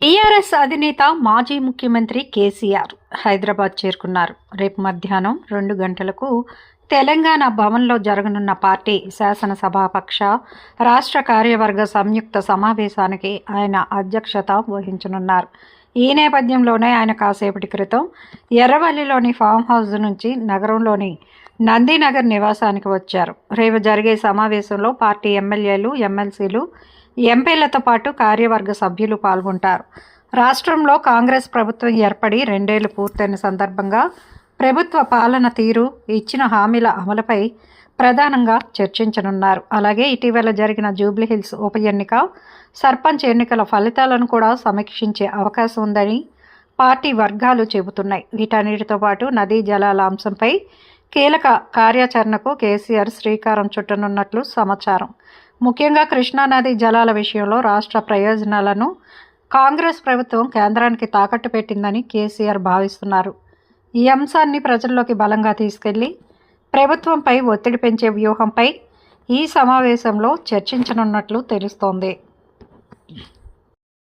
TRS అధినేత మాజీ ముఖ్యమంత్రి కేసీఆర్ హైదరాబాద్ చేరుకున్నారు. రేపు మధ్యాహ్నం 2 గంటలకు తెలంగాణ భవన్లో జరగనున్న పార్టీ శాసనసభాపక్ష రాష్ట్ర కార్యవర్గ సంయుక్త సమావేశానికి ఆయన అధ్యక్షత వహించనున్నారు. ఈ నేపథ్యంలోనే ఆయన కాసేపటి క్రితం ఎర్రవల్లిలోని ఫామ్ హౌస్ నుంచి నగరంలోని నందినగర్ నివాసానికి వచ్చారు. రేపు జరిగే సమావేశంలో పార్టీ ఎమ్మెల్యేలు, ఎమ్మెల్సీలు, ఎంపీలతో పాటు కార్యవర్గ సభ్యులు పాల్గొంటారు. రాష్ట్రంలో కాంగ్రెస్ ప్రభుత్వం ఏర్పడి 2 ఏళ్లు పూర్తయిన సందర్భంగా ప్రభుత్వ పాలన తీరు, ఇచ్చిన హామీల అమలుపై ప్రధానంగా చర్చించనున్నారు. అలాగే ఇటీవల జరిగిన జూబ్లీహిల్స్ ఉప ఎన్నిక, సర్పంచ్ ఎన్నికల ఫలితాలను కూడా సమీక్షించే అవకాశం ఉందని పార్టీ వర్గాలు చెబుతున్నాయి. వీటన్నిటితో పాటు నదీ జలాల అంశంపై కీలక కార్యాచరణకు కేసీఆర్ శ్రీకారం చుట్టనున్నట్లు సమాచారం. ముఖ్యంగా కృష్ణానది జలాల విషయంలో రాష్ట్ర ప్రయోజనాలను కాంగ్రెస్ ప్రభుత్వం కేంద్రానికి తాకట్టు పెట్టిందని కేసీఆర్ భావిస్తున్నారు. ఈ అంశాన్ని ప్రజల్లోకి బలంగా తీసుకెళ్లి ప్రభుత్వంపై ఒత్తిడి పెంచే వ్యూహంపై ఈ సమావేశంలో చర్చించనున్నట్లు తెలుస్తోంది.